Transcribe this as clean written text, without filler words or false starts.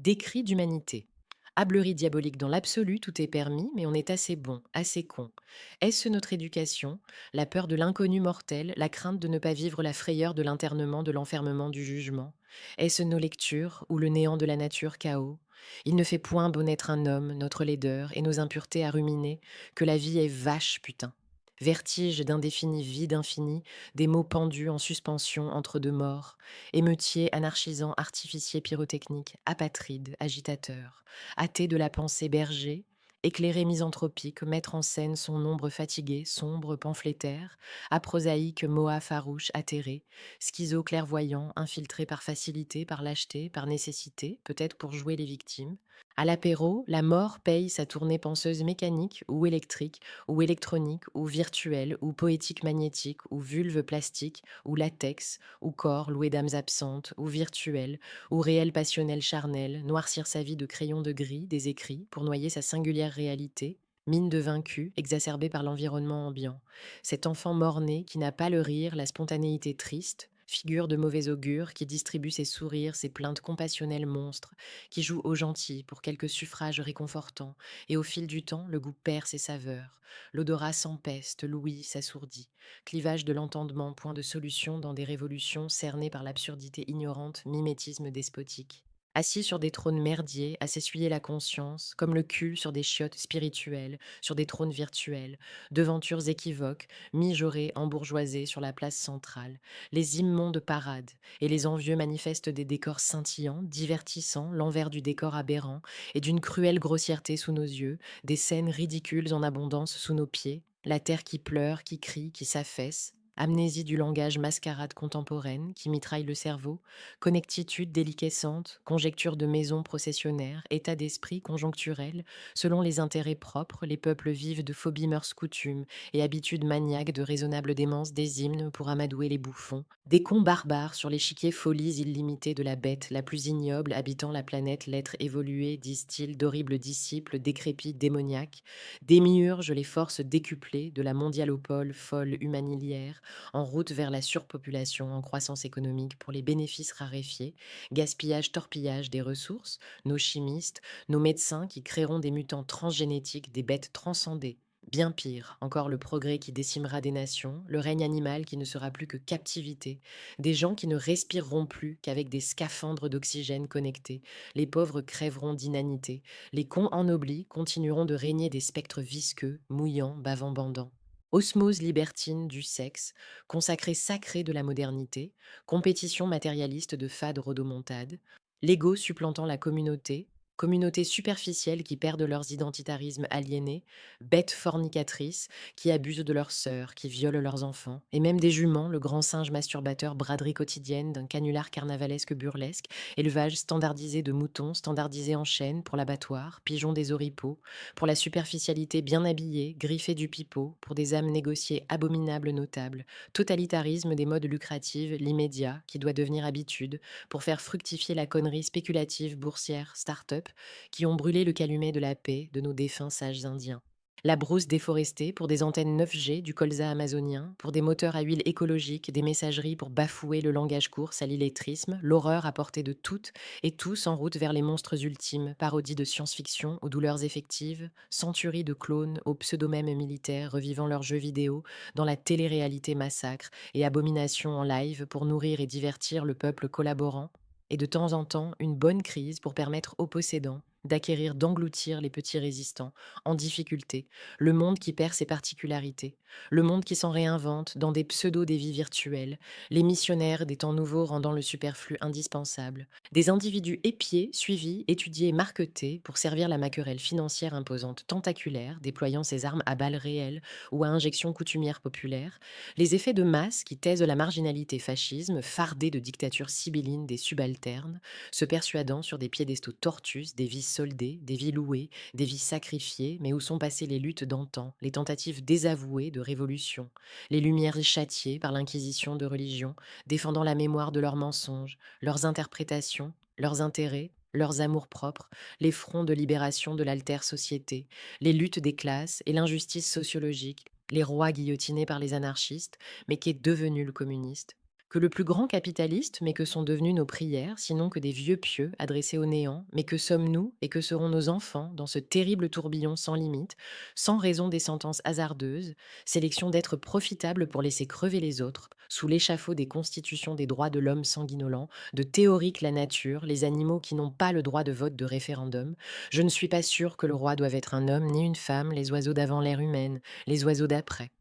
Des cris d'humanité. Hablerie diabolique dans l'absolu, tout est permis, mais on est assez bon, assez con. Est-ce notre éducation, la peur de l'inconnu mortel, la crainte de ne pas vivre la frayeur de l'internement, de l'enfermement, du jugement? Est-ce nos lectures, ou le néant de la nature chaos? Il ne fait point beau naître un homme, notre laideur, et nos impuretés à ruminer, que la vie est vache, putain. Vertige d'indéfini vide infini, des mots pendus en suspension entre deux morts, émeutier, anarchisant, artificier pyrotechnique, apatride, agitateur, athée de la pensée berger, éclairé misanthropique, mettre en scène son ombre fatiguée, sombre, pamphlétaire, aprosaïque, moa farouche, atterré, schizo clairvoyant, infiltré par facilité, par lâcheté, par nécessité, peut-être pour jouer les victimes. À l'apéro, la mort paye sa tournée penseuse mécanique ou électrique, ou électronique, ou virtuelle, ou poétique magnétique, ou vulve plastique, ou latex, ou corps loué d'âmes absentes, ou virtuelles, ou réel passionnel charnel, noircir sa vie de crayon de gris, des écrits, pour noyer sa singulière réalité, mine de vaincu, exacerbée par l'environnement ambiant. Cet enfant mort-né qui n'a pas le rire, la spontanéité triste, figure de mauvais augure qui distribue ses sourires, ses plaintes compassionnelles monstres, qui joue au gentil pour quelques suffrages réconfortants, et au fil du temps, le goût perd ses saveurs. L'odorat s'empeste, l'ouïe s'assourdit. Clivage de l'entendement, point de solution dans des révolutions cernées par l'absurdité ignorante, mimétisme despotique. Assis sur des trônes merdiers, à s'essuyer la conscience, comme le cul sur des chiottes spirituelles, sur des trônes virtuels, devantures équivoques, mijaurées, embourgeoisées sur la place centrale, les immondes parades, et les envieux manifestent des décors scintillants, divertissants, l'envers du décor aberrant, et d'une cruelle grossièreté sous nos yeux, des scènes ridicules en abondance sous nos pieds, la terre qui pleure, qui crie, qui s'affaisse, amnésie du langage mascarade contemporaine qui mitraille le cerveau, connectitude déliquescente, conjecture de maison processionnaire, état d'esprit conjoncturel, selon les intérêts propres, les peuples vivent de phobies mœurs coutumes et habitudes maniaques de raisonnable démence des hymnes pour amadouer les bouffons, des cons barbares sur l'échiquier folies illimitées de la bête la plus ignoble habitant la planète, l'être évolué, disent-ils, d'horribles disciples, décrépits, démoniaques, démiurgent les forces décuplées de la mondialopole folle humanilière, en route vers la surpopulation en croissance économique pour les bénéfices raréfiés, gaspillage, torpillage des ressources, nos chimistes, nos médecins qui créeront des mutants transgénétiques, des bêtes transcendées. Bien pire, encore le progrès qui décimera des nations, le règne animal qui ne sera plus que captivité, des gens qui ne respireront plus qu'avec des scaphandres d'oxygène connectés, les pauvres crèveront d'inanité, les cons ennoblis continueront de régner des spectres visqueux, mouillants, bavant bandants. Osmose libertine du sexe, consacré sacré de la modernité, compétition matérialiste de fade rodomontade, l'ego supplantant la communauté, communautés superficielles qui perdent leurs identitarismes aliénés, bêtes fornicatrices qui abusent de leurs sœurs, qui violent leurs enfants, et même des juments, le grand singe masturbateur braderie quotidienne d'un canular carnavalesque burlesque, élevage standardisé de moutons, standardisé en chaîne pour l'abattoir, pigeons des oripeaux, pour la superficialité bien habillée, griffée du pipeau, pour des âmes négociées abominables notables, totalitarisme des modes lucratifs, l'immédiat, qui doit devenir habitude, pour faire fructifier la connerie spéculative boursière start-up, qui ont brûlé le calumet de la paix de nos défunts sages indiens. La brousse déforestée pour des antennes 9G du colza amazonien, pour des moteurs à huile écologique, des messageries pour bafouer le langage course à l'illettrisme, l'horreur à portée de toutes et tous en route vers les monstres ultimes, parodies de science-fiction aux douleurs effectives, centuries de clones aux pseudomèmes militaires revivant leurs jeux vidéo dans la télé-réalité massacre et abomination en live pour nourrir et divertir le peuple collaborant, et de temps en temps une bonne crise pour permettre aux possédants d'acquérir, d'engloutir les petits résistants, en difficulté, le monde qui perd ses particularités, le monde qui s'en réinvente dans des pseudo-dévis virtuels, les missionnaires des temps nouveaux rendant le superflu indispensable, des individus épiés, suivis, étudiés, marquetés pour servir la maquerelle financière imposante tentaculaire, déployant ses armes à balles réelles ou à injection coutumière populaire, les effets de masse qui taisent la marginalité fascisme, fardés de dictature sibylline des subalternes, se persuadant sur des piédestaux tortus des vies soldées, des vies louées, des vies sacrifiées, mais où sont passées les luttes d'antan, les tentatives désavouées de révolution, les lumières châtiées par l'inquisition de religion, défendant la mémoire de leurs mensonges, leurs interprétations, leurs intérêts, leurs amours-propres, les fronts de libération de l'altère-société, les luttes des classes et l'injustice sociologique, les rois guillotinés par les anarchistes, mais qu'est devenu le communiste, Que le plus grand capitaliste, mais que sont devenus nos prières, sinon que des vieux pieux adressés au néant, mais que sommes-nous et que seront nos enfants dans ce terrible tourbillon sans limite, sans raison des sentences hasardeuses, sélection d'êtres profitables pour laisser crever les autres, sous l'échafaud des constitutions des droits de l'homme sanguinolent, de théorique la nature, les animaux qui n'ont pas le droit de vote de référendum. Je ne suis pas sûre que le roi doive être un homme ni une femme, les oiseaux d'avant l'ère humaine, les oiseaux d'après.